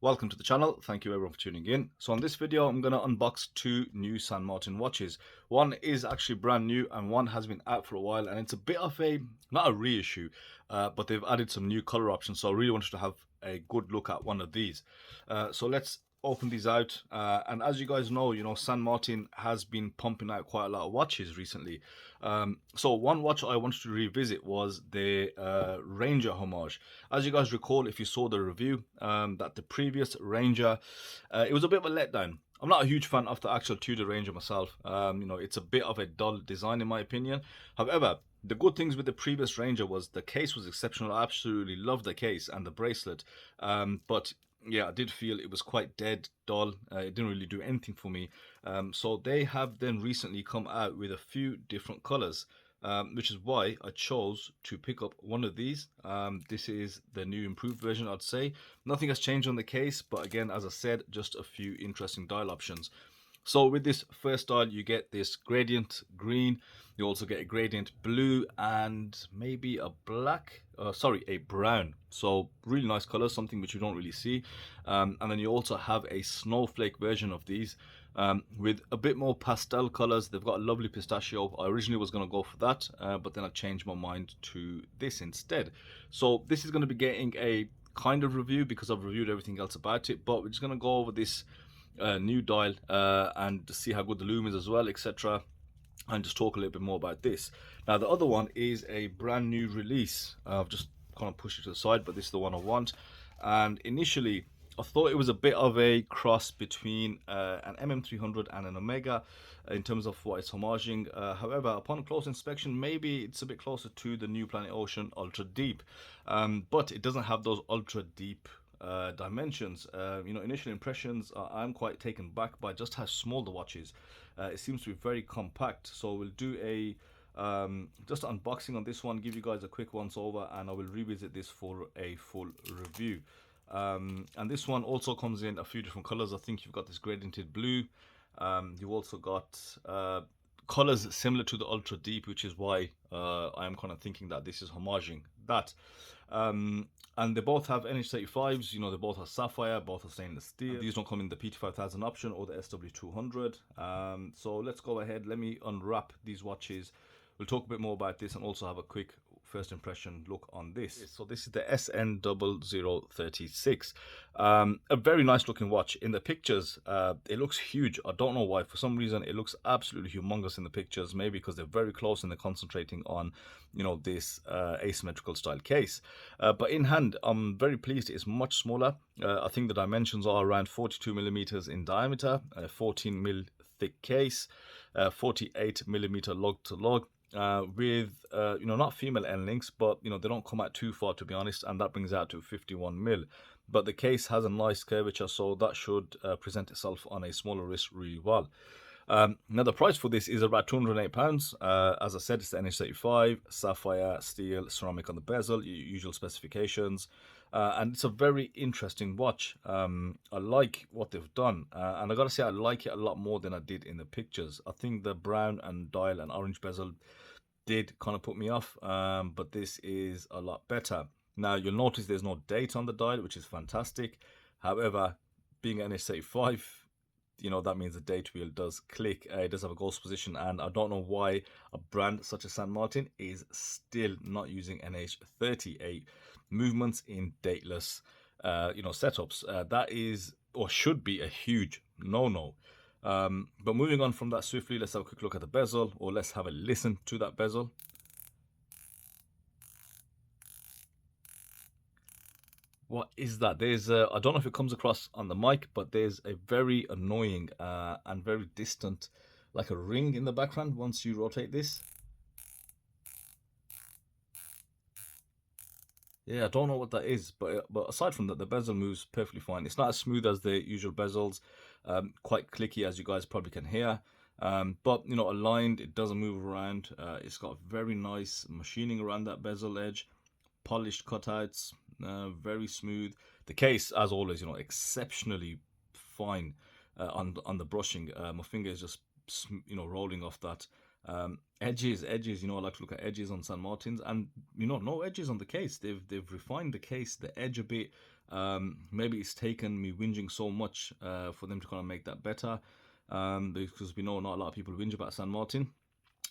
Welcome to the channel. Thank you everyone for tuning in. So on this video, I'm going to unbox two new San Martin watches. One is actually brand new and one has been out for a while, and it's a bit of a, not a reissue, but they've added some new color options. So I really wanted to have a good look at one of these. So let's open these out. And as you guys know, San Martin has been pumping out quite a lot of watches recently. So one watch I wanted to revisit was the Ranger homage. As you guys recall, if you saw the review, that the previous Ranger, it was a bit of a letdown. I'm not a huge fan of the actual Tudor Ranger myself. It's a bit of a dull design in my opinion. However, the good things with the previous Ranger was the case was exceptional. I absolutely loved the case and the bracelet. But yeah, I did feel it was quite dead, dull. It didn't really do anything for me. So they have then recently come out with a few different colors, which is why I chose to pick up one of these. This is the new improved version, I'd say. Nothing has changed on the case, but again, as I said, just a few interesting dial options. So with this first dial, you get this gradient green. You also get a gradient blue and maybe a black, a brown. So really nice color, something which you don't really see. And then you also have a snowflake version of these with a bit more pastel colors. They've got a lovely pistachio. I originally was going to go for that, but then I changed my mind to this instead. So this is going to be getting a kind of review because I've reviewed everything else about it, but we're just going to go over this new dial and see how good the lume is as well, etc., and just talk a little bit more about this. Now the other one is a brand new release. I've just kind of pushed it to the side, but this is the one I want. And initially I thought it was a bit of a cross between an MM300 and an Omega in terms of what it's homaging. However, upon close inspection, maybe it's a bit closer to the new Planet Ocean Ultra Deep, but it doesn't have those ultra deep dimensions. Initial impressions, I'm quite taken back by just how small the watch is. It seems to be very compact. So we'll do a just unboxing on this one, give you guys a quick once over, and I will revisit this for a full review. And this one also comes in a few different colors. I think you've got this gradiented blue. You've also got colors similar to the Ultra Deep, which is why I am kind of thinking that this is homaging that. And they both have NH35s, they both have sapphire, both are stainless steel. These don't come in the PT5000 option or the SW200. So let's go ahead, let me unwrap these watches. We'll talk a bit more about this and also have a quick first impression look on this. So this is the SN0036. A very nice looking watch. In the pictures, it looks huge. I don't know why. For some reason, it looks absolutely humongous in the pictures. Maybe because they're very close and they're concentrating on, this asymmetrical style case. But in hand, I'm very pleased. It's much smaller. I think the dimensions are around 42 millimeters in diameter, 14 mil thick case, 48 millimeter lug to lug. With not female end links, but they don't come out too far, to be honest, and that brings out to 51 mil. But the case has a nice curvature, so that should present itself on a smaller wrist really well. Now the price for this is about £208. As I said, it's the NH35, sapphire, steel, ceramic on the bezel, usual specifications. And it's a very interesting watch. I like what they've done, and I gotta say I like it a lot more than I did in the pictures. I think the brown and dial and orange bezel did kind of put me off, but this is a lot better. Now you'll notice there's no date on the dial, which is fantastic. However, being an NH35, that means the date wheel does click. It does have a ghost position, and I don't know why a brand such as San Martin is still not using NH38 movements in dateless setups. That is or should be a huge no-no. But moving on from that swiftly, let's have a quick look at the bezel, or let's have a listen to that bezel. What is that? There's I don't know if it comes across on the mic, but there's a very annoying and very distant, like a ring in the background once you rotate this. Yeah, I don't know what that is, but aside from that, the bezel moves perfectly fine. It's not as smooth as the usual bezels, quite clicky as you guys probably can hear. But aligned, it doesn't move around. It's got very nice machining around that bezel edge, polished cutouts, very smooth. The case, as always, exceptionally fine on the brushing. My finger is just rolling off that. Edges, you know, I like to look at edges on San Martins, and you know, no edges on the case. They've refined the case, the edge a bit. Maybe it's taken me whinging so much for them to kind of make that better. Because we know not a lot of people whinge about San Martin.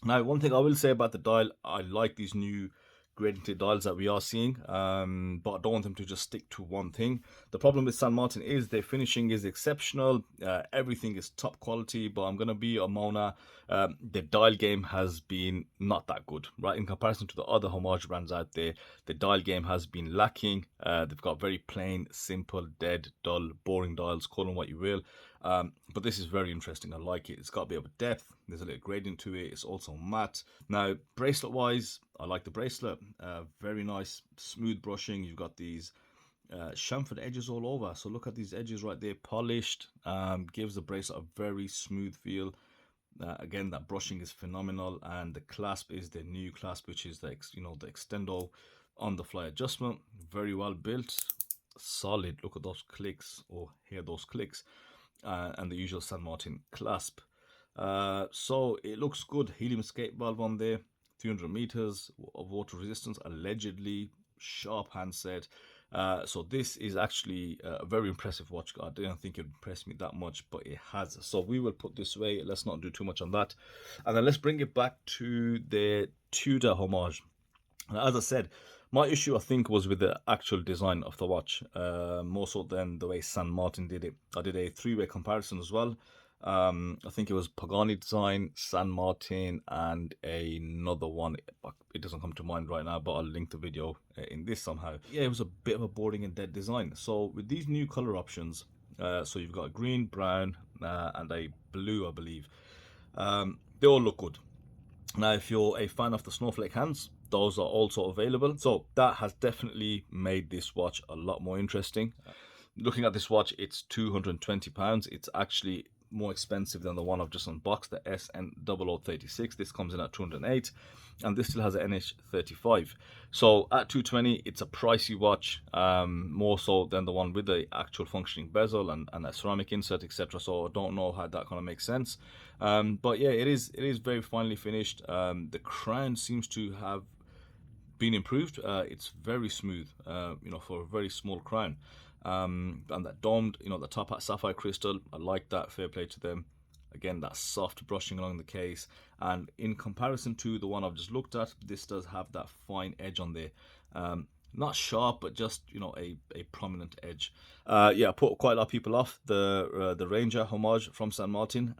Now, one thing I will say about the dial, I like these new gradient dials that we are seeing, but I don't want them to just stick to one thing. The problem with San Martin is their finishing is exceptional. Everything is top quality, but I'm going to be a Mona. The dial game has been not that good, right? In comparison to the other homage brands out there, the dial game has been lacking. They've got very plain, simple, dead, dull, boring dials, call them what you will. But this is very interesting. I like it. It's got a bit of depth. There's a little gradient to it. It's also matte. Now, bracelet wise, I like the bracelet. Very nice, smooth brushing. You've got these chamfered edges all over. So look at these edges right there, polished. Gives the bracelet a very smooth feel. Again, that brushing is phenomenal, and the clasp is the new clasp, which is the the extendo on the fly adjustment. Very well built, solid. Look at those clicks, or hear those clicks. And the usual San Martin clasp. So it looks good. Helium escape valve on there, 300 meters of water resistance, allegedly sharp handset. So this is actually a very impressive watch. I didn't think it would impress me that much, but it has. So we will put this away. Let's not do too much on that. And then let's bring it back to the Tudor homage. As I said, my issue, I think, was with the actual design of the watch, more so than the way San Martin did it. I did a three-way comparison as well. I think it was Pagani design, San Martin, and another one. It doesn't come to mind right now, but I'll link the video in this somehow. Yeah, it was a bit of a boring and dead design. So with these new color options, so you've got green, brown, and a blue, I believe. They all look good. Now, if you're a fan of the snowflake hands, those are also available. So that has definitely made this watch a lot more interesting. Looking at this watch, it's £220. It's actually more expensive than the one I've just unboxed, the SN0036. This comes in at 208, and this still has an NH35. So at 220, it's a pricey watch, more so than the one with the actual functioning bezel and a ceramic insert, etc. So I don't know how that kind of makes sense. But yeah, it is very finely finished. The crown seems to have been improved. It's very smooth, for a very small crown. And that domed, the top hat sapphire crystal, I like that. Fair play to them. Again, that soft brushing along the case, and in comparison to the one I've just looked at, this does have that fine edge on there. Not sharp, but just a prominent edge. Yeah, put quite a lot of people off the Ranger homage from San Martin,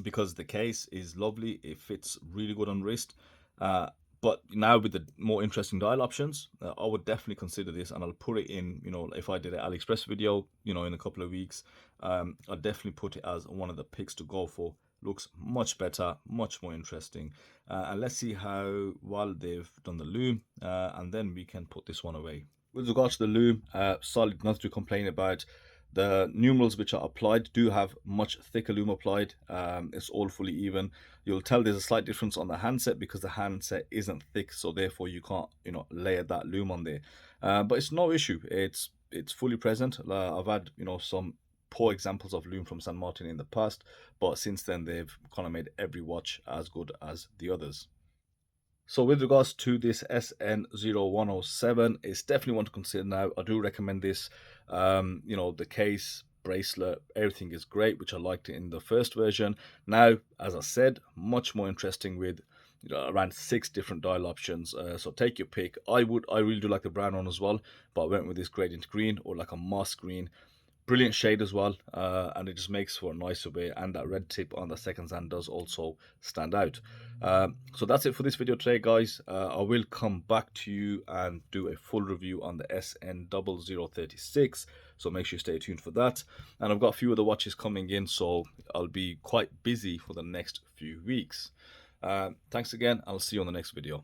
because the case is lovely. It fits really good on wrist. But now with the more interesting dial options, I would definitely consider this, and I'll put it in, if I did an AliExpress video, in a couple of weeks, I'll definitely put it as one of the picks to go for. Looks much better, much more interesting. And let's see how well they've done the loom, and then we can put this one away. With regard to the loom, solid, nothing to complain about. The numerals which are applied do have much thicker loom applied. It's all fully even. You'll tell there's a slight difference on the handset because the handset isn't thick, so therefore you can't layer that loom on there. But it's no issue. It's fully present. I've had some poor examples of loom from San Martin in the past, but since then they've kind of made every watch as good as the others. So with regards to this SN0107, it's definitely one to consider now. I do recommend this. The case, bracelet, everything is great, which I liked in the first version. Now, as I said, much more interesting with around 6 different dial options. So take your pick. I really do like the brown one as well, but I went with this gradient green, or like a moss green. Brilliant shade as well, and it just makes for a nicer way, and that red tip on the second hand does also stand out. So that's it for this video today, guys. I will come back to you and do a full review on the SN0036, so make sure you stay tuned for that. And I've got a few other watches coming in, so I'll be quite busy for the next few weeks. Thanks again. I'll see you on the next video.